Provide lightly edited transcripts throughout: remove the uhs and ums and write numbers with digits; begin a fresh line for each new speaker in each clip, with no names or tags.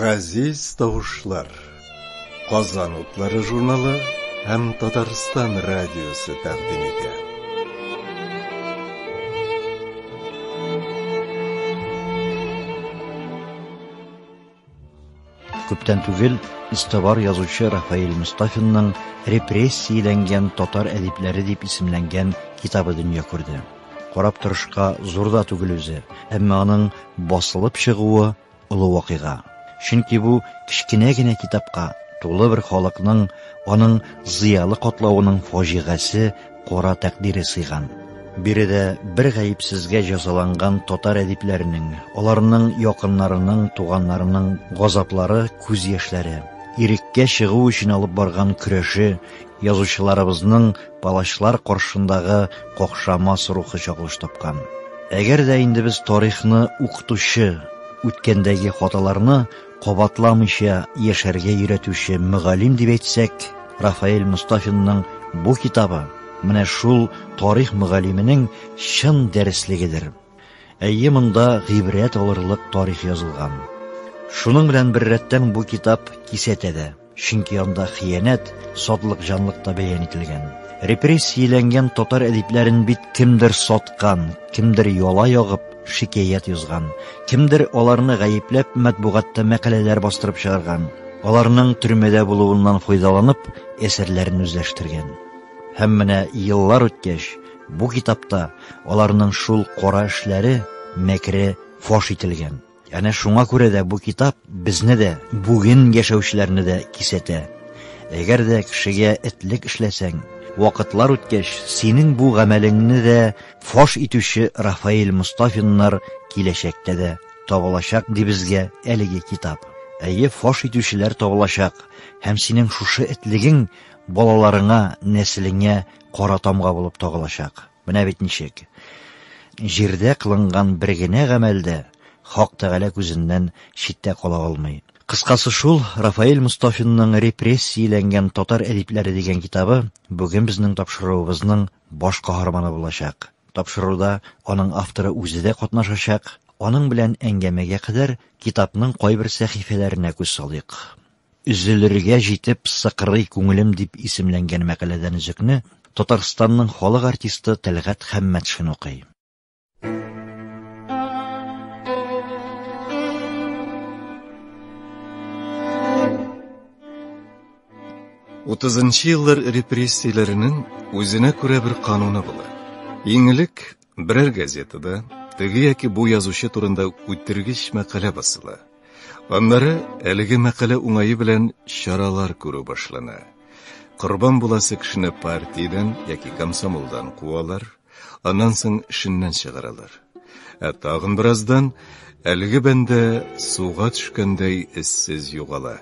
Газиз тавышлар, Казан утлары журналы һәм Татарстан радиосы тәкъдим итә.
Күптән түгел истовар язучы Рафаэль Мустафинның репрессияләнгән татар әдипләре дип исемләнгән китабы дөнья күрде. Карап торышка зур да түгел үзе, әмма аның басылып чыгуы олы вакыйга. Чөнки бу кичкенә генә китапка тулы бер халыкның, аның зыялы катлавының фаҗигасы, кара тәкъдире сыйган. Биредә бер гаепсезгә җәзаланган татар әдипләренең, аларның якыннарының, туганнарының газаплары, күз яшьләре, иреккә чыгу өчен алып барган көрәше, язучыларыбызның палачлар каршындагы какшамас рухы чагылыш тапкан. Әгәр дә инде без тарихны укытучы, үткәндәге хаталарны кабатламыйча яшәргә өйрәтүче мөгаллим дип әйтсәк, Рафаэль Мустафинның бу китабы менә шул тарих мөгаллименең чын дәреслегедер. Әйе, монда гыйбрәт алырлык тарих язылган. Шуның белән бер рәттән бу китап кисәтә дә, чөнки анда хыянәт, сатлык, җанлык та бәян ителгән. Репрессияләнгән татар әдипләрен бит кемдер саткан, кемдер яла ягып шикаят язган, кемдер аларны гаепләп матбугатта мәкаләләр бастырып чыгарган, аларның төрмәдә булуыннан файдаланып әсәрләрен үзләштергән. Һәм менә еллар үткәч, бу китапта аларның шул кара эшләре, мәкре фаш ителгән. Әнә шуңа күрә дә бу китап безне дә, бүген яшәүчеләрне дә кисәтә. Әгәр дә кешегә этлек эшләсәң, вакытлар үткәч, синең бу гамәлеңне дә фаш итүче Рафаэль Мустафиннар киләчәктә дә табылачак ди безгә әлеге китап. Әйе, фаш итүчеләр табылачак, һәм синең шушы этлегең балаларыңа, нәселеңә кара тамга булып тагылачак. Менә бит ничек. Җирдә кылынган бер генә гамәлдә Хак Тәгалә күзеннән читтә кала алмый. Кыскасы шул, Рафаэль Мустафинның репрессияләнгән татар әдипләре дигән китабы бүген безнең тапшыруыбызның баш каһарманы булачак. Тапшыруда аның авторы үзе дә катнашачак. Аның белән әңгәмәгә кадәр китапның кайбер сәхифәләренә күз салыйк. Үзелергә җитеп сыкрый күңелем дип исемләнгән мәкаләдән үзекне Татарстанның халык артисты Тәлгать Хәммәтшин укый.
30 еллар репрессияләренең үзенә күрә бер кануны була. Иңелек берәр газетада теге яки бу язучы турында үтергеч мәкалә басыла. Аннары әлеге мәкалә уңайы белән чаралар күрү башлана. Корбан буласы кешене партиядан яки комсомолдан куалар, аннан соң эшеннән чыгаралар. Тагын бераздан әлеге бәндә суга төшкәндәй эссез югала.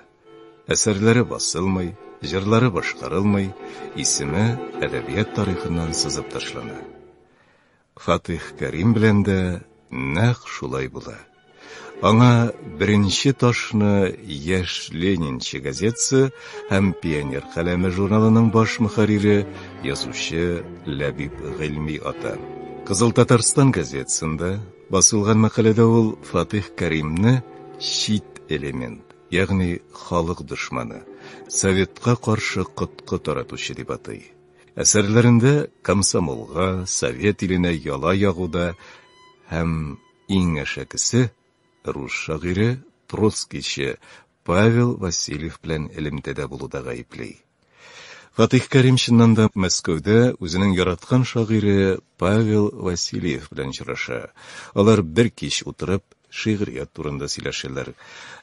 Әсәрләре басылмый, җырлары башкарылмый, исеме әдәбият тарихыннан сызып ташлана. Фатих Кәрим белән дә нәкъ шулай була. Аңа беренче ташны Яшь Ленинче газетасы һәм Пионер каләме журналының баш мөхәррире, язучы Ләбиб Гыйльми ата. Кызыл Татарстан газетасында басылган мәкаләдә ул Фатих Кәримне чит элемент, ягъни халык дошманы, советка каршы коткы таратучы дип атый. Әсәрләрендә комсомолга, совет иленә яла ягуда һәм иң әшәкесе рус шагыйре Троцкийче Павел Васильев белән элемтәдә булуда гаеплей. Фатих Кәрим чыннан да Мәскәүдә үзенең яраткан шагыйре Павел Васильев белән очраша. Алар бер кич утырып шигърият турында сөйләшәләр.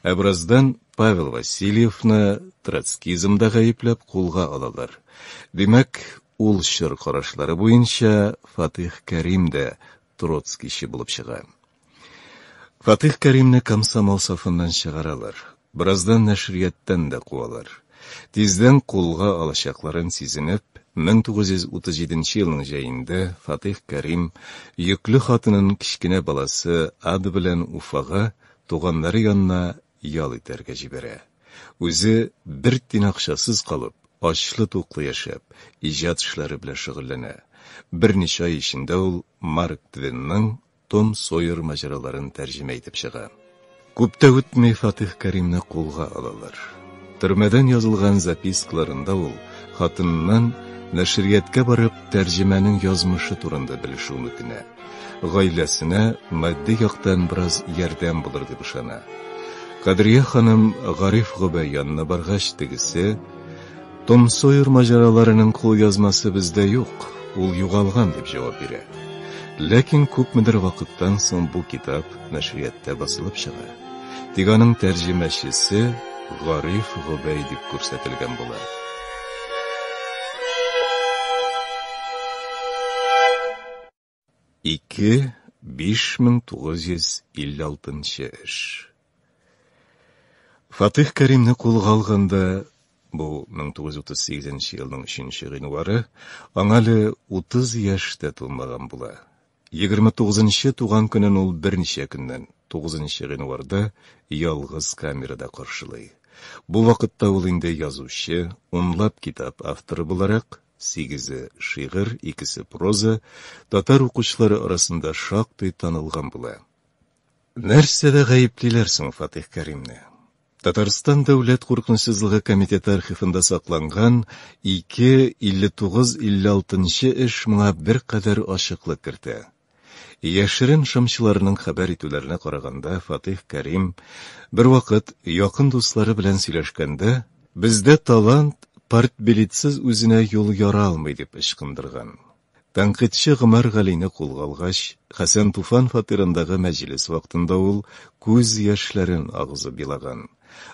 Бераздан Павел Васильевны троцкизмда гаепләп кулга алалар. Димәк, ул чор карашлары буенча Фатих Кәрим дә Троцкийче булып чыга. Фатих Кәримне комсомол сафыннан чыгаралар. Бераздан нәшрияттан да куалар. Тиздән кулга алачакларын сизенеп, 1937 елның җәендә Фатих Кәрим йөкле хатынын кичкенә баласы Ад белән Уфага, туганнары янына ял итәргә җибәрә. Үзе бер тин акчасыз калып, ачлы-туклы яшәп, иҗат эшләре белән шөгыльләнә. Берничә ай эчендә ул Марк Твенның Том Сойер маҗараларын тәрҗемә итеп чыга. Күп тә үтмәй Фатих Кәримне кулга алалар. Төрмәдән язылган запискаларында ул хатыннан нәшрияткә барып тәрҗемәнең язмышы турында белешүен үтенә. Гаиләсенә матди яктан бераз ярдәм булыр дип ышана. Кадрия ханым Гариф Гобай янына баргач тегесе, Том Сойер маҗараларының кулъязмасы бездә юк, ул югалган дип җавап бирә. Ләкин күпмедер вакыттан соң бу китап нәшрияттә басылып чыга. Тик аның тәрҗемәчесе Гариф Гобай дип күрсәтелгән була. 5956 эш. Фатих Кәримне кулга алганда, бу 1938 елның 3 гыйнвары, аңа әле 30 яшьтә тулмаган була. 29 туган көнен ул берничә көннән, 9 гыйнварда ялгыз камерада каршылый. Бу вакытта ул инде язучы, унлап китап авторы буларак, 8 шигырь, 2 проза, татар укучылары арасында шактый танылган була. Нәрсәдә гаеплиләр соң Фатих Кәримне? Татарстан дәүләт куркынычсызлыгы комитеты архивында сакланган 25956 эш моңа бер кадәр ачыклык кертә. Яшерен шамчыларның хәбәр итүләренә караганда, Фатих Кәрим бер вакыт якын дуслары белән сөйләшкәндә, бездә талант партбилетсыз үзенә юл яра алмый дип ычкындырган. Тәнкыйтьче Гомәр Галине кулга алгач, Хәсән Туфан фатирындагы мәҗлес вакытында ул күз яшьләрен агызып елаган.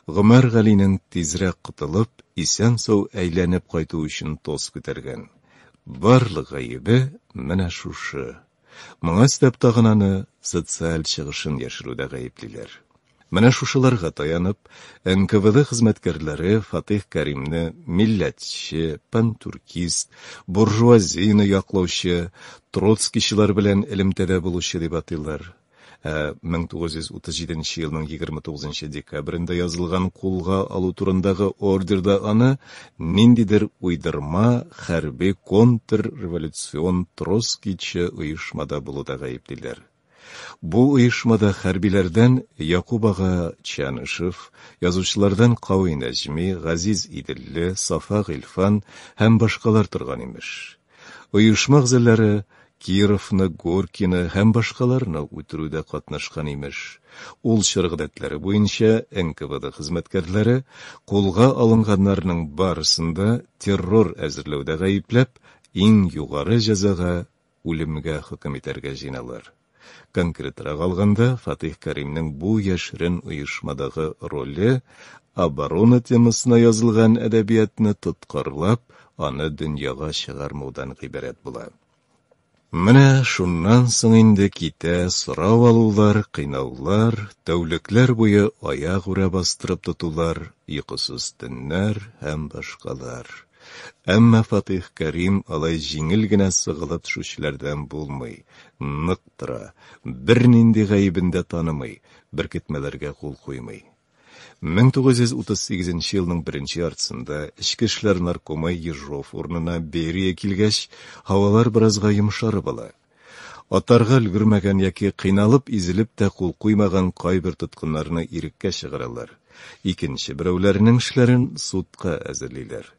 Гомәр Галинең тизрәк кытылып, исән-сау әйләнеп кайту өчен тоз күтәргән. Барлык гаебе менә шушы. Моңа өстәп тагынаны социаль чыгышын яшерүдә гаеплиләр. Менә шушыларга таянып, НКВД хезмәткәрләре Фатих Кәримне милләтче, пантуркист, буржуазияны яклаучы, троцкийчылар белән элемтәдә булучы дип атыйлар. 1937 елның 29 декабрендә язылган кулга алу турындагы ордерда аны ниндидер уйдырма хәрби контрреволюцион троцкийчы оешмада булуда гаеплиләр. Бу оешмада хәрбиләрдән Якуб ага Чанышев, язучылардан Кавый Нәҗми, Газиз Иделле, Сафа Гыйлфан һәм башкалар торган имеш. Оешма гызләре Кировны, Горкины һәм башкаларны үтерүдә катнашкан имеш. Ул шәргъдәтләре буенча НКВД хезмәткәрләре кулга алынганнарның барысында террор әзерләүдә гаепләп, иң югары җәзага үлемгә хөкем итәргә җыйналар. Конкретрак алганда, Фатих Кәримнең бу яшерен оешмадагы роле оборона темасына язылган әдәбиятны тоткарлап, аны дөньяга чыгармаудан гыйбарәт була. Менә шуннан соң инде китә сорау алулар, кыйнаулар, тәүлекләр буе аяк үрә бастырып тотулар, йокысыз төннәр һәм башкалар. Әмма Фатих Кәрим алай җиңел генә сыгылып төшүчеләрдән булмый, нык тора, бернинди гаебендә танымый, беркетмәләргә кул куймый. 1938 елның 1 яртысында Эчке эшләр наркомы Ежов урынына Берия килгәч, һавалар биразга йомшарып ала. Атарга өлгермәгән яки кыйналып изелеп тә кул куймаган кайбер тоткыннарны иреккә чыгаралар. Икенче берәүләрнең эшләрен судка әзерлиләр.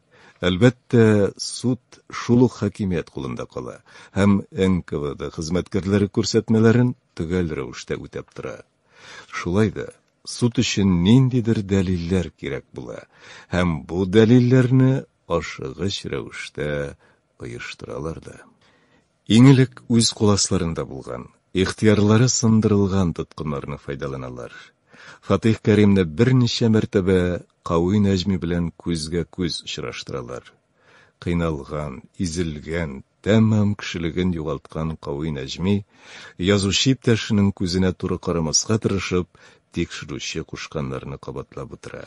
Әлбәттә, суд шул ук хакимият кулында кала һәм НКВД хезмәткәрләре күрсәтмәләрен төгәл рәвештә үтәп тора. Шулай да суд өчен ниндидер дәлилләр кирәк була һәм бу дәлилләрне ашыгыч рәвештә оештыралар да. Иң элек үз куласларында булган, ихтиярлары сындырылган тоткыннарны файдаланалар. Фатих Кәримне берничә мәртәбә Кавый Нәҗми белән күзгә-күз очраштыралар. Кыйналган, изелгән, тәмам кешелеген югалткан Кавый Нәҗми, язучы иптәшенең күзенә туры карамаска тырышып, тикшерүче кушканнарны кабатлап утыра.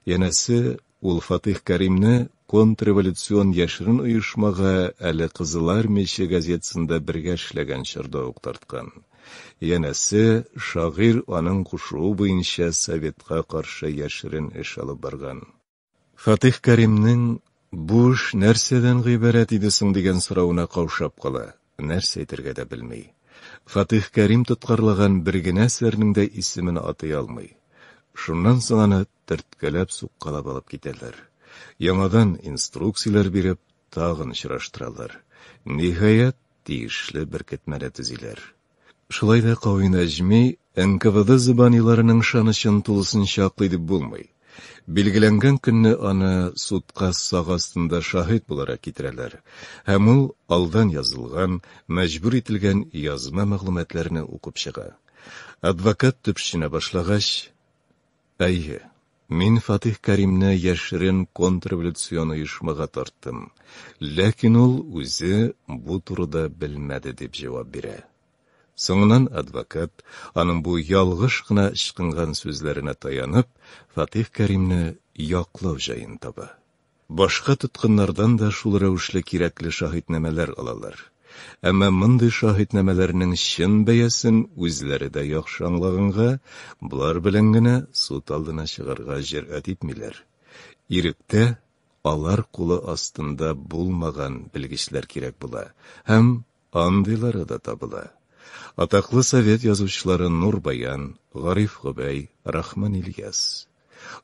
Янәсе, ул Фатих Кәримне контрреволюцион яшерен оешмага әле Кызыл Армия газетасында бергә эшләгән чорда ук тарткан. Янәсе, шагыйрь аның кушуы буенча Советка каршы яшерен эш алып барган. Фатих Кәримнең Бу эш нәрсәдән гыйбарәт иде соң дигән сорауына каушап кала, нәрсә әйтергә дә белми. Фатих Кәрим тоткарлаган бер генә әсәрнең дә исемен атый алмый. Шуннан соң аны төрткәләп суккалап алып китәләр. Яңадан инструкциялар биреп, тагын очраштыралар. Ниһаять, тиешле беркетмәләр төзиләр. Шулай да Кавин Аҗми НКВД зыбаниларының шанычын тулысынча аклый дип булмый. Билгеләнгән көнне аны судка сак астында шаһид буларак китерәләр, һәм ул алдан язылган, мәҗбүр ителгән язма мәгълүматларны укып чыга. Адвокат төпченә башлагач, әйе, мин Фатих Кәримне яшерен контрреволюцион оешмага тарттым, ләкин ул үзе бу турыда белмәде дип җавап бирә. Соңыннан адвокат, аның бу ялгыш кына ычкынган сүзләренә таянып, Фатих Кәримне яклау җаен таба. Башка тоткыннардан да шул рәвешле кирәкле шаһиднамәләр алалар. Әмма мондый шаһиднамәләрнең чын бәясен үзләре дә яхшы аңлаганга, булар белән генә суд алдына чыгарга җөрьәт итмиләр. Иректә алар кулы астында булмаган белгечләр кирәк була, һәм андыйлары да табыла. Атаклы совет язучылары Нурбаян, Гариф Гобәй, Рахман Ильяс.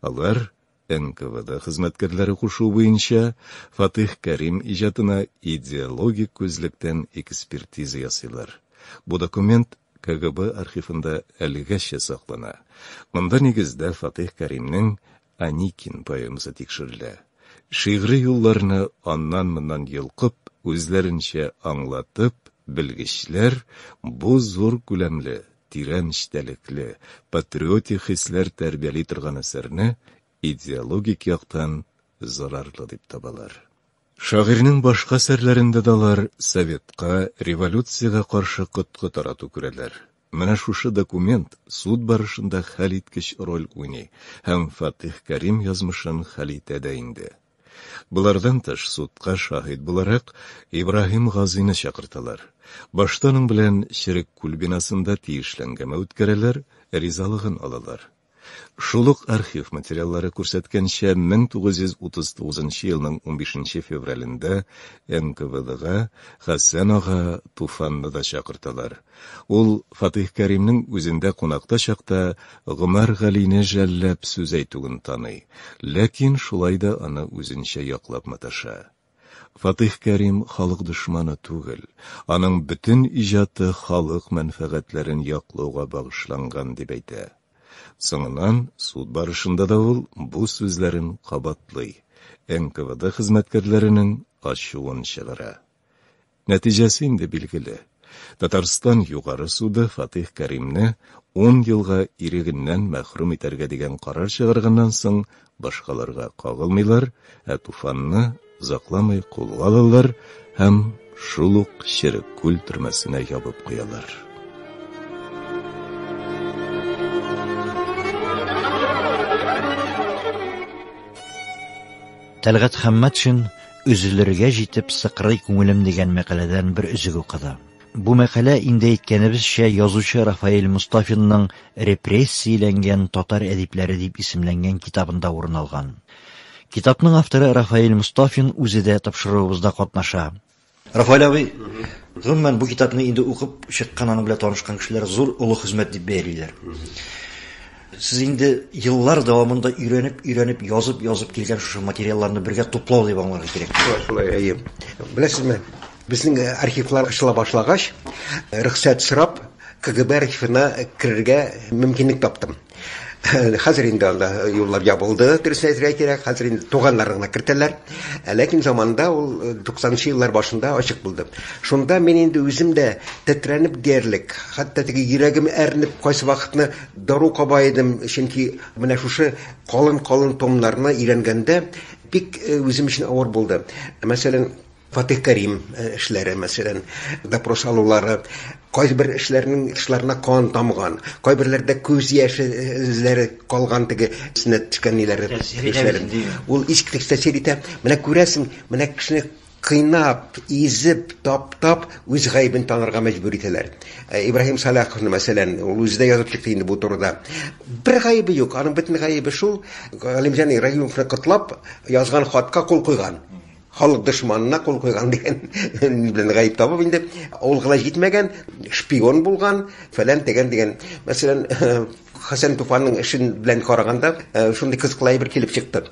Алар НКВД хезмәткәрләре кушу буенча Фатих Кәрим иҗатына идеологик күзлектән экспертиза ясыйлар. Бу документ КГБ архивында әлегәчә саклана. Монда нигездә Фатих Кәримнең Аникин поэмасы тикшерелә. Шигъри юлларны аннан-моннан йолкып, үзләренчә аңлатып, белгечләр бу зур күләмле, тирән эчтәлекле, патриотик хисләр тәрбияли торган әсәрне идеологик яктан зарарлы дип табалар. Шагыйрьнең башка әсәрләрендә дә алар советка, революциягә каршы коткы тарату күрәләр. Менә шушы документ суд барышында хәл иткеч роль уйный, һәм Фатих Кәрим язмышын хәл итә дә инде. Булардан тыш судка шаһид буларак Ибраһим Газины чакырталар. Баштаның белән Черек күл бинасында тиешләнгән үткәрәләр, ризалыгын алалар. Шулык архив материаллары күрсәткәнчә 1939 елның 15 февралендә НКВДга Хәсән ага Туфанны да чакырталар. Ул Фатих Кәримнең үзендә кунакта чакта Гомәр Галине жәлләп сүз әйтүен таный, ләкин шулай да аны үзенчә яклап маташа. Фатих Кәрим халык дошманы түгел, аның бөтен иҗаты халык мәнфәгатьләрен яклауга багышланган дип әйтә. Соңыннан суд барышында да ул бу сүзләрен кабатлый, НКВД хезмәткәрләренең ачуын чыгара. Нәтиҗәсе инде билгеле. Татарстан югары суды Фатих Кәримне 10 елга ирегеннән мәхрүм итәргә дигән карар чыгарганнан соң башкаларга кагылмыйлар, Туфанны узакламый кулга алалар һәм шул ук Черек күл төрмәсенә ябып куялар.
Тәлгать Хәммәтшин үзелергә җитеп сыкрый күңелем дигән мәкаләдән бер өзек укыды. Бу мәкалә инде әйткәнебезчә язучы Рафаэль Мустафинның репрессияләнгән татар әдипләре дип исемләнгән китабында урын алган. Китапның авторы Рафаэль Мустафин үзе дә тапшыруыбызда катнаша. Рафаэль абый, гомумән бу китапны инде укып чыккан, аның белән танышкан кешеләр зур улы хезмәт дип бәялиләр. Сез инде еллар дәвамында өйрәнеп язып килгән шушы материалларны бергә туплау дип аңларга кирәк.
Шулай, әйе. Беләсезме, безнең архивлар эшләп башлагач, рөхсәт сорап, КГБ архивына керергә мөмкинлек таптым. Хәзер инде анда юллар ябылды, дөресен кирәк, хәзер инде туганнарына кертәләр. Ләкин заманда ул 90-нчы еллар башында ачык булды. Шунда мин инде үзем дә тетрәнеп диярлек, хәтта теге йөрәгем әрнеп кайсы вакытны дару кабайдым, чөнки менә шушы калын томнарны өйрәнгәндә бик үзем өчен авыр булды. Мәсәлән, Фатих Кәрим эшләре, мәсәлән, допрос алулары, кайбер эшләрнең эшләренә кан тамган, кайберләрдә күз яше эзләре калган, теге синә төшкән ниләре эшләре. Ул искиткеч тәэсир итә. Менә күрәсең, менә кешене кыйнап, изеп, таптап, үз гаебен танырга мәҗбүр итәләр. Ибраһим Салаховны, мәсәлән, ул үзе дә язып чыкты инде бу турыда. Бер гаебе юк, аның бөтен гаебе шул, Галимҗан Ибраһимовны котлап язган хатка кул куйган. Халык дошманына кул куйган дигән белән гаеп табып инде, авылга җитмәгән, шпион булган, фәлән дигән. Мәсәлән, Хәсән Туфанның эшен белән караганда, шундый кызыклы бер килеп чыкты.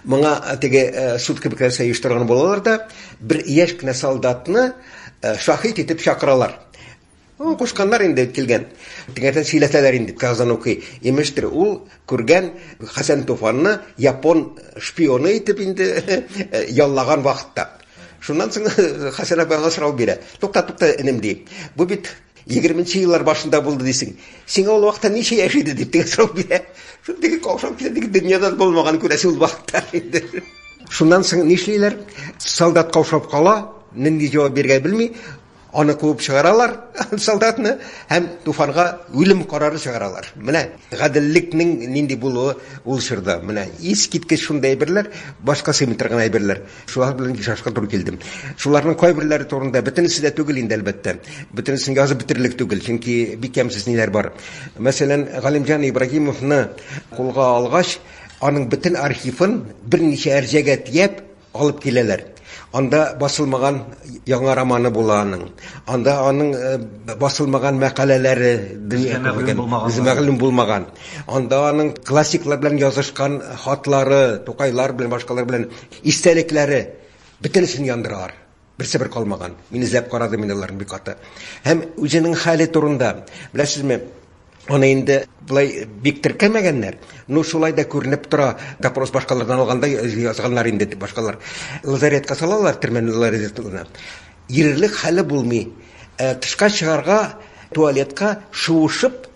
Моңа теге суд кебекләр оештырган булалар да, бер яшь кенә солдатны шаһит итеп чакыралар. Кушканнар инде килгән. Тегәтә сөйләтәләр инде, Казан укый. Имештер, ул күргән Хәсән Туфанны япон шпионы итеп инде яллаган вакытта. Шуннан соң Хәсән абыйга сорау бирә. Тукта, энем ди. Бу бит 20-нче еллар башында булды дисең. Сиңа ул вакытта ничә яшь иде дип теге сорау бирә. Шундый каушап китә, дөньяда булмаган күрәсе ул вакытта инде. Шуннан соң нишлиләр? Солдат каушап кала, нинди җавап бирергә белми, аны куып чыгаралар, солдатны, һәм Туфанга үлем карары чыгаралар. Менә гаделлекнең нинди булуы ул чорда. Менә искиткеч шундай әйберләр, башка сыймый торган әйберләр. Шулар белән шашка туры килдем. Шуларның кайберләре турында бөтенесе дә түгел инде, әлбәттә. Бөтенесен язып битерлек түгел, чөнки бик кемсез ниләр бар. Мәсәлән, Галимҗан Ибраһимовны кулга алгач, аның бөтен архивын берничә әрҗәгә тиеп алып киләләр. Анда басылмаган яңа романы була аның. Анда аның басылмаган мәкаләләре мәгълүм булмаган. Анда аның классиклар белән язышкан хатлары, Тукайлар белән башкалар белән истәлекләре бөтенесен яндыралар. Берсе бер калмаган. Мин изләп карадым инде аларны бик каты. Һәм үзенең хәле турында, беләсезме, аны инде булай бик теркәмәгәннәр. Ну шулай да күренеп тора. Допрос башкалардан алганда язганнар инде башкалар. Лазаретка салалар, төрмәне лазаретына. Ирлек хәле булмый. Тышка чыгарга, туалетка шуышып,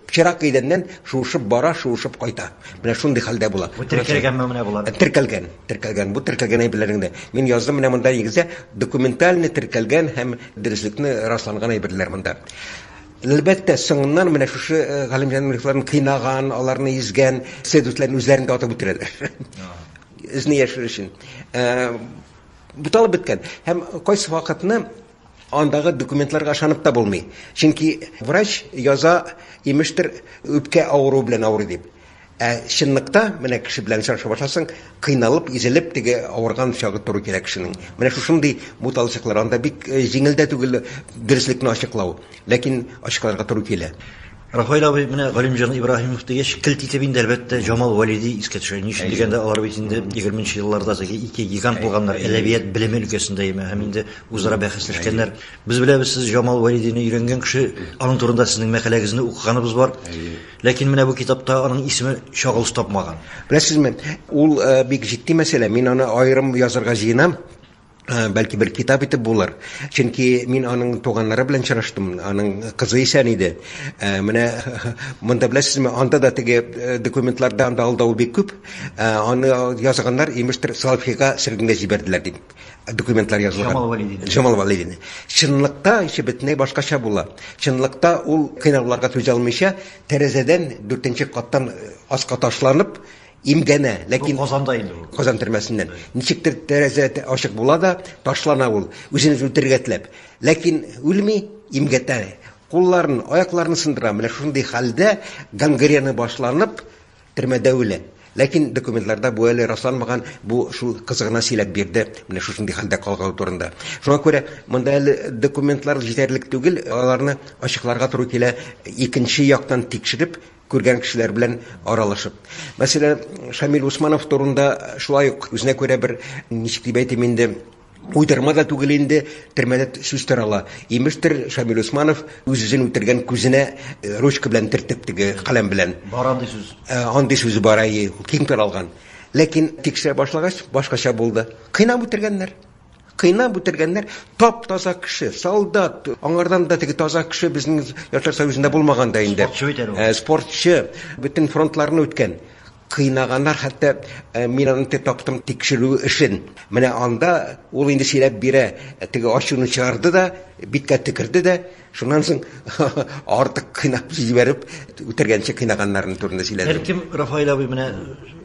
чирак идәннән шуышып бара, шуышып кайта. Менә шундый хәлдә була.
Бу теркәлгәнме менә булар?
Теркәлгән. Бу теркәлгән әйберләрендә. Мин яздым менә монда ягъза документальный теркәлгән һәм дөреслекне расланган әйберләр монда. Әлбәттә, соңыннан менә шушы Галимҗан Ибраһимовны кыйнаган, аларны изгән следовательләрне үзләрендә атып үтерәләр. Изне яшер өчен. Буталып беткән. Һәм кайсы вакытны андагы документларга ышанып та булмый. Чөнки врач яза, имештер, үпкә авыру белән авырый дип. Чынлыкта, менә кеше белән шаша башласаң, кыйналып, изелеп теге авырган чагы туры кирәк кешенең. Менә шушындый буталчыклар анда бик җиңел дә түгел дөреслекне ачыклау, ләкин ачыкларга туры килә.
Рафаил абый, менә Галимҗан Ибраһимов дигәч, килт итеп инде әлбәттә Җамал Валиди искә төшә. Нишләп дигәндә, алар бит инде 20-нче елларда ике гигант булганнар, әдәбият билеме өлкәсендә һәм инде үзара бәхәсләшкәннәр. Без беләбез, сез Җамал Валидине өйрәнгән кеше, аның турында сезнең мәкаләгезне укыганыбыз бар. Ләкин менә бу китапта аның исеме чагылыш тапмаган.
Беләсезме, ул бик җитди мәсьәлә. Мин аны аерым язарга җыенам. Бәлки бер китап итеп булыр. Чөнки мин аның туганнары белән чыраштым. Аның кызы исән иде. Менә монда беләсезме, анда да теге документларда анда алдау бик күп. Аны язганнар имештер Салфига сөргенгә җибәрделәр дип. Документлар язылган. Җамал Валидине. Чынлыкта ише бөтенләй башкача була. Чынлыкта ул кыйнауларга түзә алмыйча, тәрәзәдән 4нче каттан аска ташланып имгәнә, ләкин
Казанда инде ул.
Казан төрмәсеннән. Ничектер тәрәзә ачык була да ташлана ул, үзен үтергә теләп. Ләкин үлми, имгәтә. Кулларын, аякларын сындыра. Менә шундый хәлдә гангрена башланып төрмәдә үлә. Ләкин документларда бу әле расланмаган, бу шул кызыгына сөйләп бирде. Менә шундый хәлдә калган турында. Шуңа күрә монда әле документлар җитәрлек түгел, аларны ачыкларга туры килә, икенче яктан тикшереп күргән кешеләр белән аралашып. Мәсәлән, Шамил Усманов турында шулай ук үзенә күрә бер ничек дип әйтим инде, уйдырма да түгел инде, төрмәдә сүз тарала. Имештер, Шамил Усманов үзен үтергән күзенә ручка белән төртеп теге каләм белән.
Бар андый сүз.
Андый сүз бар, киң таралган. Ләкин тикшерә башлагач, башкача булды. Кыйнап үтергәннәр, тап-таза кеше, солдат, аңардан да теге таза кеше безнең Яшьләр Союзында булмаган да инде.
Спортчы итәр ул.
Спортчы, бөтен фронтларны үткән. кыйнаганнар, хәтта мин аны таптым тикшерү эшен. Менә анда ул инде сөйләп бирә, теге ачуны чыгарды да, биткә тикерде дә, шуннан соң артык кыйнап җибәреп, үтергәнчә кыйнаганнарын турында сөйләде.
Бәлким Рафаил абый менә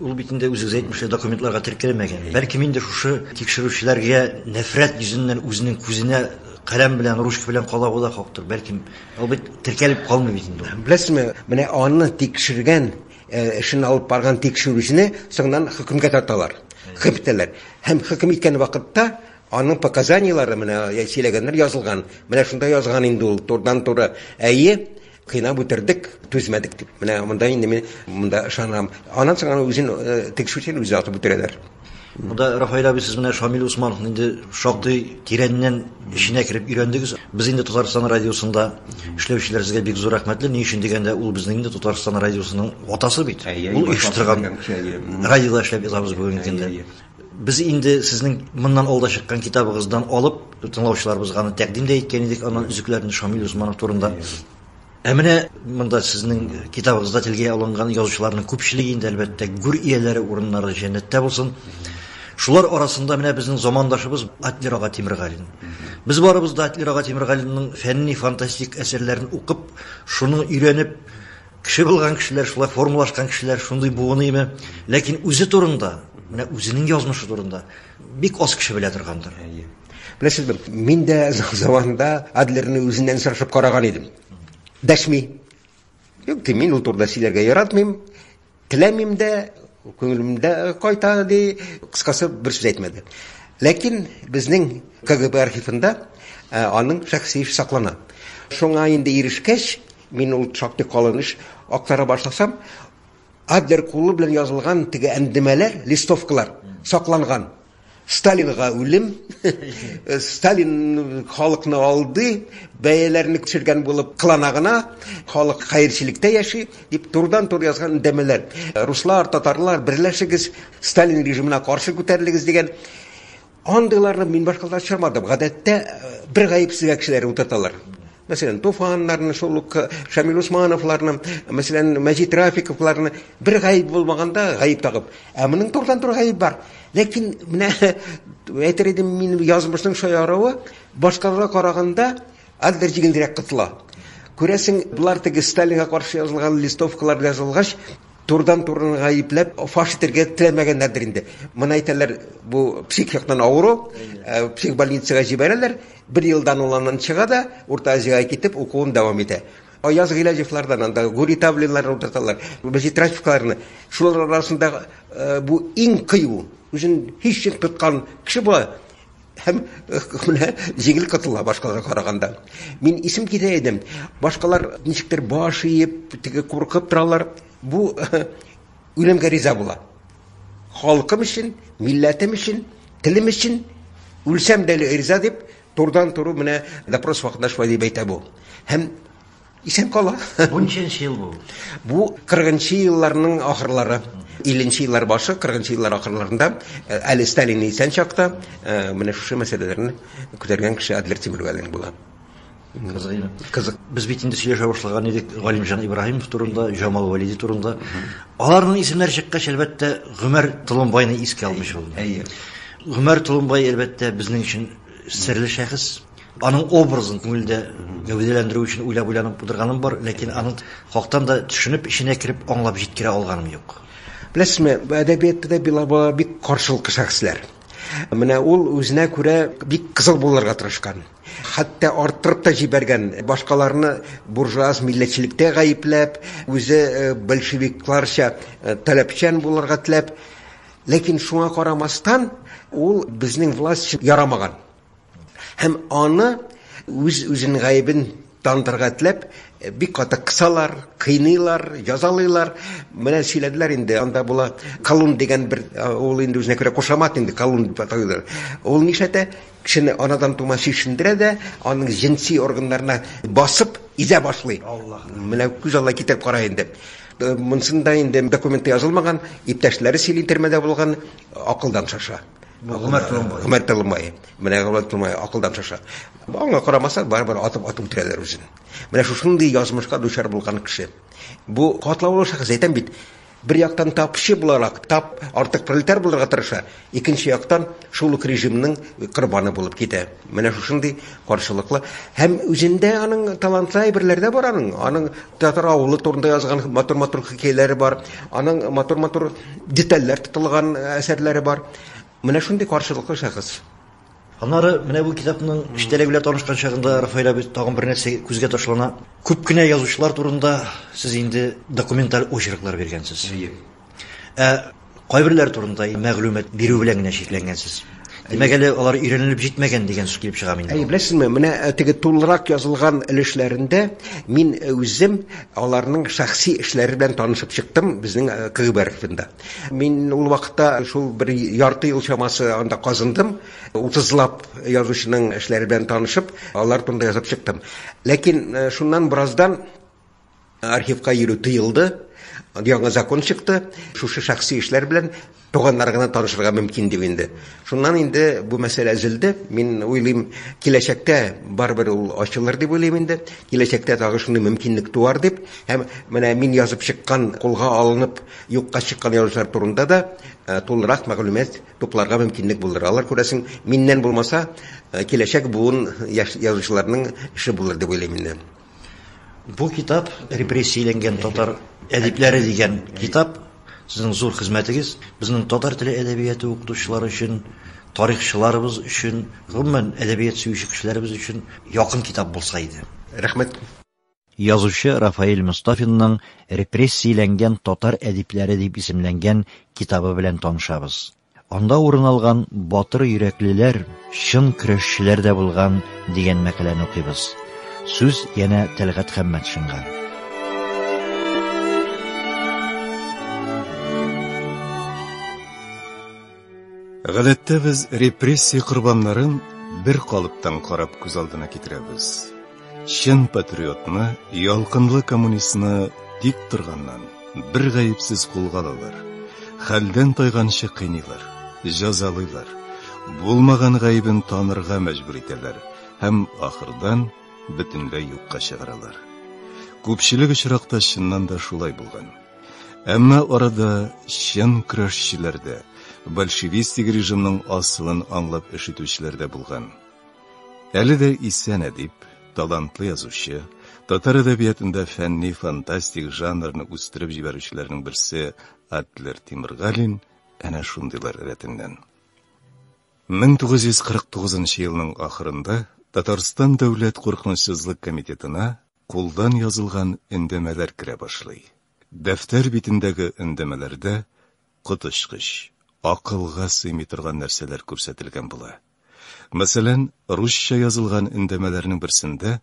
ул битендә үзегез әйтмешә документларга теркәлмәгән. Бәлким инде шушы тикшерүчеләргә нәфрәт йөзеннән үзенең күзенә каләм белән, ручка белән калабы да хактыр. Бәлким ул бит теркәлеп калмый бит инде.
Беләсезме, менә аны тикшергән, эшен алып барган тикшерүчене соңыннан хөкемгә тарталар. Хөкемтәләр. Һәм хөкем иткән вакытта аның показаниялары менә сөйләгәннәр язылган. Менә шунда язган инде ул турыдан-туры. Әйе, кыйнап үтердек, түзмәдек дип. Менә монда инде мин монда ышанам. Аннан соң аны үзен тикшерүчене үзе атып үтерәләр.
Монда Рафаил абый сез менә Шамил Усманов инде шактый тирәннән эшенә кирип өйрәндегез. Без инде Татарстан радиосында эшләүчеләр сезгә бик зур рәхмәтле. Ни өчен дигәндә, ул безнең инде Татарстан радиосының атасы бит. Ул оештырган радиода эшләп язабыз бүгенге көндә. Без инде сезнең моннан алда чыккан китабыгыздан алып, тыңлаучыларыбызга аны тәкъдим дә иткән идек, аннан үзекләрне Шамил Усманов турында. Менә монда сезнең китабыгызда телгә алынган язучыларның күпчелеге инде әлбәттә гүр ияләре, урыннары җәннәттә булсын. Шулар арасында менә безнең замандашыбыз Атлер ага Тимергалин. Без барыбыз да Атлер ага Тимергалинның фәнни фантастик әсәрләрен укып, шуны өйрәнеп, кеше булган кешеләр, шулай формалашкан кешеләр шундый буыныймы? Ләкин үзе турында, менә үзенең язмышы турында бик аз кеше белә торгандыр.
Беләсезме, мин дә заманда Адлерны үзеннән сорашып караган идем. Дәшми. Юк, мин ул турында сөйләргә яратмыйм, теләмим дә, күңелемдә кайта ди, кыскасы бер сүз әйтмәде. Ләкин безнең КГБ архивында аның шәхси эше саклана. Шуңа инде ирешкәч, мин ул шактый калыныш актара башласам, Адлер кулы белән язылган теге әндәмәләр, листовкалар сакланган. Сталинга үлем, Сталин халыкны алды, бәяләрне төшергән булып кыланагына, халык хәерчелектә яши дип турыдан-туры язган әндәмәләр. Руслар, татарлар, берләшегез, Сталин режимына каршы күтәрелегез дигән. Андыйларны мин башкалар чырмадым. Гадәттә бер гаепсез кешеләр утырталар. Мәсәлән, Туфаннарны, шулук Шамил Усмановларны, мәсәлән, Мәҗит Рафиковларны бер гаеп булмаганда гаеп тагып. Моның турыдан-туры гаеп бар. Ләкин менә әйтер идем, мин язмышның шаярыуы башкаларга караганда Адлер җиңелрәк кытыла. Күрәсең, булар теге Сталинга каршы язылган листовкалар язылгач, турыдан-туры гаепләп фашистларга теләмәгәннәрдер инде. Моны әйтәләр, бу психикадан авыру, психбольницага җибәрәләр. 1 елдан уланнан чыга да, Урта Азиягә китеп укуын дәвам итә. Аяз Гыйләҗевләрдән анда Гуритавлинлар утырталар, Мәҗит Рафиковларны. Шулар арасында бу иң кыю, үзен һич тоткан кеше була. Һәм менә җиңел кытыла башкаларга караганда. Мин исем китә идем. Башкалар ничектер баш иеп, теге куркып торалар. Бу үлемгә риза була. Халкым өчен, милләтем өчен, телем өчен үлсәм дә риза дип, турдан-туры менә допрос вакытында шулай дип әйтә бу. Һәм исән кала.
Бу ничәнче ел бу?
Бу 40-нчы елларның ахырлары. 50-нчы еллар башы, 40-нчы еллар ахырларында әле Сталин исән чакта менә шушы мәсьәләләрне күтәргән кеше Адлер Тимергалин була.
Кызык. Без бит инде сөйләшә башлаган идек Галимҗан Ибраһимов турында, Җамал Валиди турында. Аларның исемнәре чыккач, әлбәттә, Гомәр Толымбайны искә алмыш булды. Гомәр Толымбай әлбәттә безнең өчен серле шәхес. Аның образын күңелдә гәүдәләндерү өчен уйлап булдырганым бар, ләкин аның хактан да төшенеп, ишенә кирип, аңлап җиткерә алганым юк. Беләсезме,
әдәбиятта била бик каршылыклы шәхесләр. Менә ул үзенә күрә бик кызыл булырга тырышкан. Хәтта арттырып та җибәргән, башкаларны буржуаз милләтчелектә гаепләп, үзе большевикларча таләпчән булырга теләп. Ләкин шуңа карамастан, ул безнең власть ярамаган. Һәм аны үзенең гаебен тандырга теләп, бик каты кысалар, кыйныйлар, язалыйлар. Менә сөйләделәр инде, анда була Колун дигән бер, ул инде үзенә күрә кушамат инде, Колун дип аталар. Ул нишәтә кешене анадан тума шишендерә дә, аның җинси органнарына басып, изә башлый. Менә күз алла китеп кара инде. Монсында инде документы язылмаган, иптәшләре сөйли интермәдә булган, акылдан шаша. Гомәр Толымбай. Менә Гомәр Толымбай акылдан шаша. Аңа карамаса, бар атып үтерәләр үзен. Менә шушындый язмышка дучар булган кеше. Бу катлаулы шәхес әйтәм бит. bir яктан тапчы буларак, тап артык пролетар булырга тырыша, икенче яктан шул ук режимның корбаны булып китә. Менә шушындый каршылыклы һәм үзендә аның талантлы әйберләр дә бар аның татар авылы турында язган матур-матур хикәяләре бар, аның матур-матур детальләр тотылган әсәрләре бар. Менә шундый каршылыклы шәхес.
Аннары менә бу китапның эштәлеге белән танышкан чагында Рафаэль абый тагын бер нәрсә күзгә ташлана. Күп кенә язучылар турында сез инде документаль очерклар биргәнсез. Кайберләр турында мәгълүмат бирү белән генә шикләнгәнсез. Димәк әле алар өйрәнелеп җитмәгән дигән сүз килеп чыга миндә.
Беләсезме, менә теге тулырак язылган өлешләрендә мин үзем аларның шәхси эшләре белән танышып чыктым безнең КГБ архивында. Мин ул вакытта шул бер ярты ел чамасы анда казындым, 30лап язучының эшләре белән танышып, алар турында язып чыктым. Ләкин шуннан бераздан архивка йөрү тыелды. Яңа закон чыкты. Шушы шәхси эшләр белән туганнар гына танышырга мөмкин дип инде. Шуннан инде бу мәсьәлә зилде. Мин уйлыйм, киләчәктә барбер ул ачылыр дип уйлыйм инде. Киләчәктә тагы шундый мөмкинлек туар дип. Һәм менә мин язып чыккан, кулга алынып, юкка чыккан язучылар турында да тулырак мәгълүмат тупларга мөмкинлек булдыра. Алар күрәсең, миннән булмаса, киләчәк буын язучыларның эше булыр дип уйлыйм инде.
Бу китап репрессияләнгән татар әдипләре дигән китап. Сезнең зур хезмәтегез безнең татар теле әдәбияты укытучылары өчен, тарихчыларыбыз өчен, гомумән әдәбият сөюче кешеләребез өчен якын китап булса иде.
Рәхмәт.
Язучы Рафаэль Мостафинның репрессияләнгән татар әдипләре дип исемләнгән китабы белән танышабыз. Анда урын алган батыр йөрәклеләр, чын көрәшчеләр дә булган дигән мәкаләне укыйбыз. Сүз яна Тәлгать Хәммәтшинга.
Гадәттә без репрессия корбаннарын бер калыптан карап күз алдына китерәбез. Чын патриотны, ялкынлы коммунистны тик торганнан бер гаепсез кулга алалар. Хәлдән тайганчы кыйныйлар, җәзалыйлар. Булмаган гаебен танырга мәҗбүр итәләр һәм ахырдан бөтенләй юкка чыгаралар. Күпчелек очракта чыннан да шулай булган. Әмма арада чын көрәшчеләр дә, большевистик режимның асылын аңлап эш итүчеләр дә булган. Әле дә исән әдип, талантлы язучы, татар әдәбиятында фәнни фантастик жанрны үстереп җибәрүчеләрнең берсе Адлер Тимергалин әнә шундыйлар рәтеннән. 1949 елның ахырында Татарстан дәүләт куркынычсызлык комитетына кулдан язылган эндәмәләр керә башлый. Дәфтәр битендәге эндәмәләрдә котышкыч, акылга сыймый торган нәрсәләр күрсәтелгән була. Мәсәлән, русча язылган эндәмәләрнең берсендә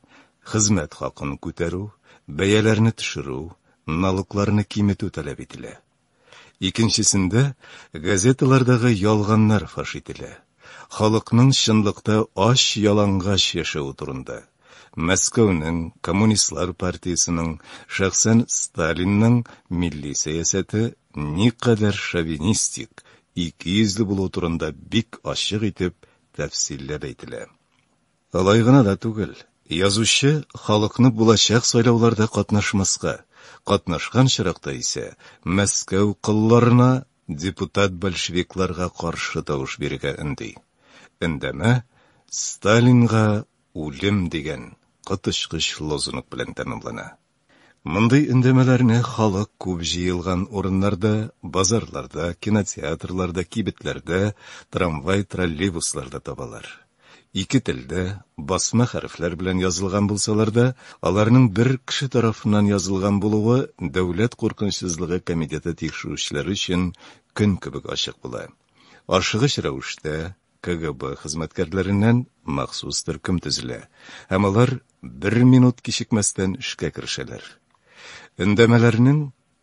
хезмәт хакын күтәрү, бәяләрне төшерү, налогларны киметү таләп ителә. Икенчесендә газеталардагы ялганнар фаш ителә. Халыкның чынлыкта аш ялангач яшәү турында. Мәскәүнең Коммунистлар партиясының, шәхсән Сталинның милли сәясәте никадәр шовинистик, икейөзле булу турында бик ачык итеп тәфсилләп әйтелә. Алай гына да түгел. Язучы халыкны булачак сайлауларда катнашмаска, катнашкан чиракта исә Мәскәү кылларына, депутат-большевикларга каршы тавыш бирергә өнди. Эндәмә Сталинга үлем дигән котышкыч лозунг белән тәмамлана. Мондый эндәмәләрне халык күп җыелган урыннарда, базарларда, кинотеатрларда, кибетләрдә, трамвай, троллейбусларда табалар. Ике телдә, басма хәрефләр белән язылган булсалар да, аларның бер кеше тарафыннан язылган булуы дәүләт куркынычсызлыгы комитеты тикшерүчеләре өчен көн кебек ачык була. Ашыгыч рәвештә КГБ хезмәткәрләреннән махсус төркем төзелә, һәм алар 1 минут кичекмәстән эшкә керешәләр. Эндәмәләрнең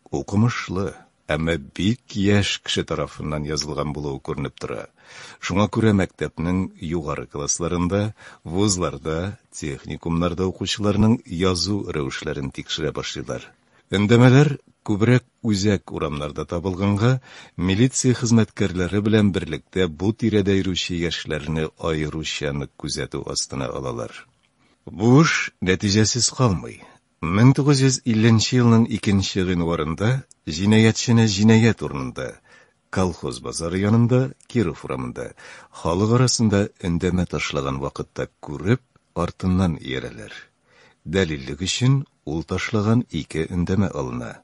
укымышлы, әмма бик яшь кеше тарафыннан язылган булуы күренеп тора. Шуңа күрә мәктәпнең югары классларында, вузларда, техникумнарда укучыларның язу рәвешләрен тикшерә башлыйлар. Эндәмәләр күбрәк үзәк урамнарда табылганга, милиция хезмәткәрләре белән берлектә бу тирәдә йөрүче яшьләрне аеруча нык күзәтү астына алалар. Бу эш нәтиҗәсез калмый. 1950 елның 2 гыйнварында җинаятьчене җинаят урынында, колхоз базары янында, Киров урамында, халык арасында өндәмә ташлаган вакытта күреп, артыннан иярәләр. Дәлиллек өчен ул ташлаган 2 өндәмә алына.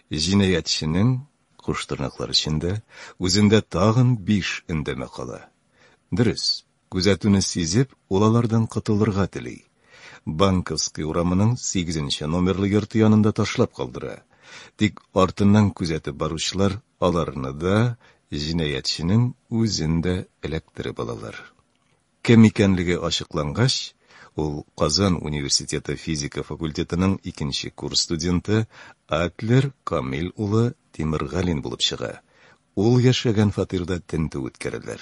Җинаятьченең куштырнаклар içində үзендә тагын 5 өндәмә кала. Дөрес, күзәтүне сизеп, ул алардан котылырга тели. Банковский урамының 8 номерлы йорты янында ташлап калдыра. Тик артыннан күзәтеп баручылар аларны да җинаятьченең үзен дә эләктереп алалар. Кем икәнлеге ачыклангач, ул Казан университеты физика факультетының 2 курс студенты Атлер Камил улы Тимергалин булып чыга. Ул яшәгән фатирда тинтү үткәрәләр.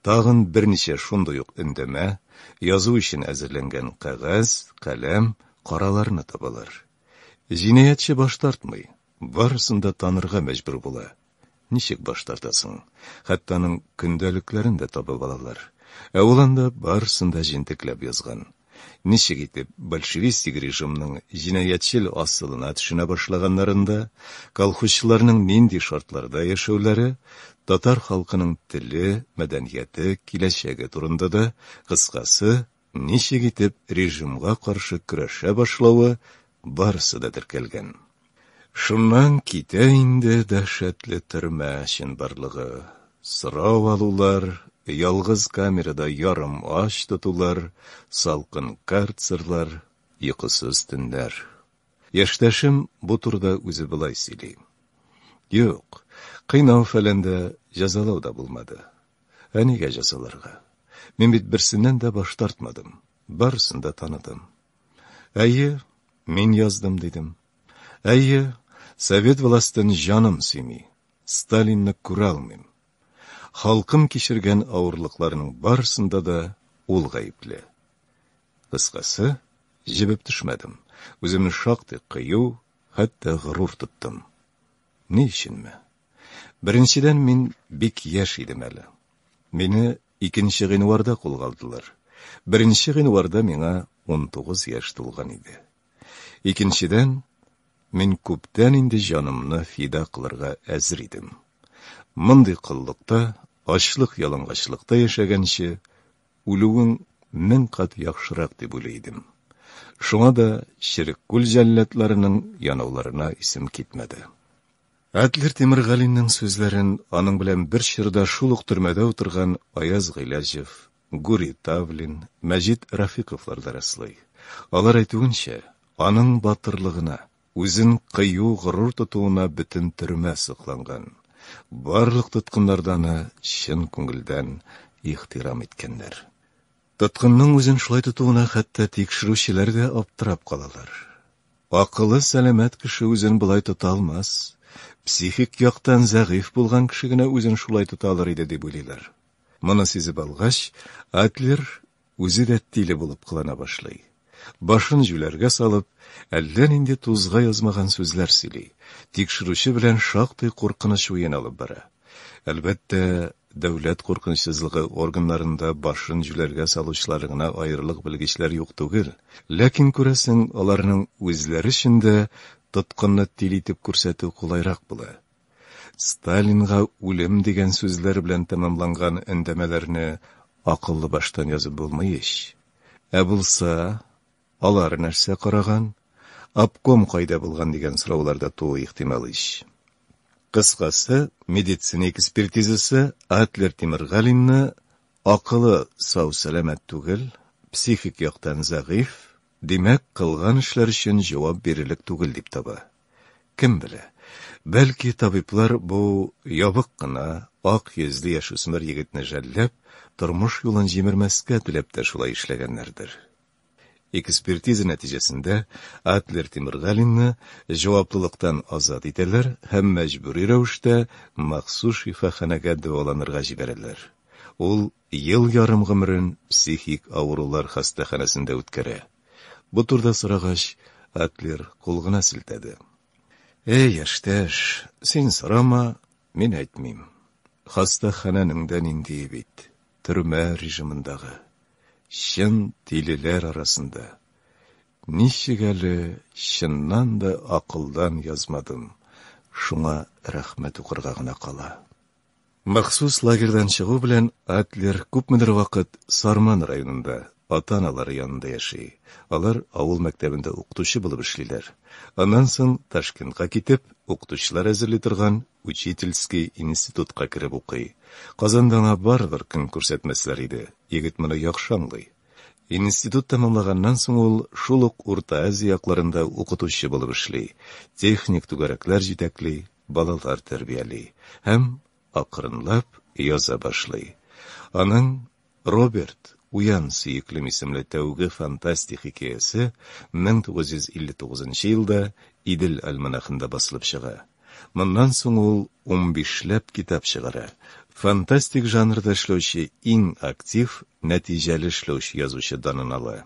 Тагын берничә шундый ук өндәмә, язу өчен әзерләнгән кагаз, каләм, караларны табалар. Җинаятьче баш тартмый, барысын да танырга мәҗбүр була. Ничек баш тартасың? Хәтта аның көндәлекләрен дә табып алалар. Ә ул анда барысын да җентекләп язган. Ничек итеп большевистик режимның җинаятьчел асылына төшенә башлаганнарында, колхозчыларның нинди шартларда яшәүләре, татар халкының теле, мәдәнияте, киләчәге турында да, кыскасы, ничек итеп режимга каршы көрәшә башлавы барысы да теркәлгән. Шуннан китә инде дәһшәтле төрмә чынбарлыгы. Сорау алулар, ялгыз камерада ярым аш тотулар, салкын карцерлар, йокысыз төннәр. Яшьтәшем бу турыда үзе былай сөйли. Юк, кыйнау фәләндә җәзалау да булмады. Ә нигә җәзаларга? Мин бит берсеннән дә баш тартмадым. Барысын да таныдым. Әйе, мин яздым дидем. Әйе, Совет властен җаным сөйми. Сталинны күрә алмыйм. Халкым кичергән авырлыкларның барысында да ул гаепле. Кыскасы, җибеп төшмәдем. Үземне шактый кыю, хәтта горур тоттым. Ни өченме? Беренчедән мин бик яшь идем әле. Мине 2 гыйнварда кулга алдылар. 1 гыйнварда миңа 19 яшь тулган иде. Икенчедән, мин күптән инде җанымны фида кылырга әзер идем. Мондый кыллыкта, ачлык ялангачлыкта яшәгәнче, үлүең 1000 кат яхшырак дип уйлыйдым. Шуңа да Ширеккүл җәлләтләренең янауларына исем китмәде. Атлер Тимергалинның сүзләрен аның белән бер чорда шул ук төрмәдә утырган Аяз Гыйләҗев, Гури Тавлин, Мәҗит Рафиковлар да раслый. Алар әйтүенчә, аның батырлыгына, үзен кыю горур тотуына бөтен төрмә сакланган. Барлык тоткыннардан чын күңелдән ихтирам иткәннәр. Тоткынның үзен шулай тотуына хәтта тикшерүчеләр дә аптырап калалар. Акылы сәламәт кеше үзен булай тота алмас. Психик яктан зәгыйф булган кеше генә үзен шулай тота алыр иде дип уйлыйлар. Моны сизеп алгач, Атлер үзе дә тиле булып кылана башлый. Башын җүләргә салып, әллә нинди тузга язмаган сүзләр сөйли. Тикшерүче белән шактый куркыныч уен алып бара. Әлбәттә, дәүләт куркынычсызлыгы органнарында башын җүләргә салучылар гына аерылык белгечләр юк түгел. Ләкин күрәсең, аларның үзләре өчен тоткынны тил итеп күрсәтү кулайрак була. Сталинга үлем дигән сүзләр белән тәмамланган өндәмәләрне акыллы баштан язып булмый ич. Ә булса, алар нәрсә караган, обком кайда булган дигән сорауларда туу ихтимал ич. Кыскасы, медицина экспертизасы Атлер Тимергалинны акылы сау-сәламәт түгел, психик яктан зәгыйф, димәк, кылган эшләр өчен җавап бирерлек түгел дип таба. Кем белә? Бәлки табиблар бу ябык кына, ак йөзле яшүсмер егетне жәлләп, тормыш юлын җимермәскә теләп тә шулай эшләгәннәрдер. Экспертиза нәтиҗәсендә Атлер Тимергалинны җаваплылыктан азат итәләр һәм мәҗбүри рәвештә махсус шифаханәгә дәваланырга җибәрәләр. Ул ел ярым гомерен психик авырулар хастаханәсендә үткәрә. Бу турда сорагач, Атлер кул гына селтәде. Яшьтәш, син сорама, мин әйтмим. Хастаханәнең дә нинди бит, төрмә режимындагы. Чын тилеләр арасында. Ничек әле чыннан да акылдан язмадым. Шуңа рәхмәт укырга гына кала. Махсус лагердан чыгу белән Атлер күпмедер вакыт Сарман районында ата-аналары янында яши. Алар авыл мәктәбендә укытучы булып эшлиләр. Аннан соң Ташкентка китеп, укытучылар әзерли торган учительский институтка киреп укый. Казанда аңа барыбер көн күрсәтмәсләр иде. Егет моны яхшы аңлый. Институт тәмамлаганнан соң ул шул ук Урта Азия якларында укытучы булып эшли. Техник түгәрәкләр җитәкли, балалар тәрбияли һәм акрынлап яза башлый. Аның Роберт Уян сөеклем исемле тәүге фантастик хикәясе 1959 елда Идел альманахында басылып чыга. Моннан соң ул 15ләп китап чыгара. Фантастик жанрда эшләүче иң актив, нәтиҗәле эшләүче язучы данын ала.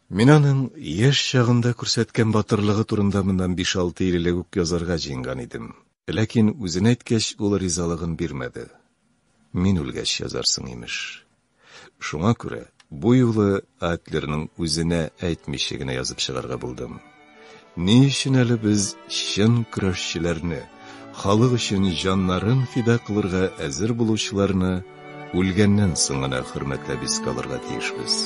Мин аның яшь чагында күрсәткән батырлыгы турында моннан 5-6 ел элек үк язарга җыенган идем. Ләкин үзенә әйткәч, ул ризалыгын бирмәде. Мин үлгәч язарсың имеш. Шуңа күрә бу юлы Атлерның үзенә әйтмичә генә язып чыгарга булдым. Ни өчен әле без чын көрәшчеләрне, халык өчен җаннарын фида кылырга әзер булучыларны үлгәннән соң гына хөрмәтләп искә алырга тиешбез.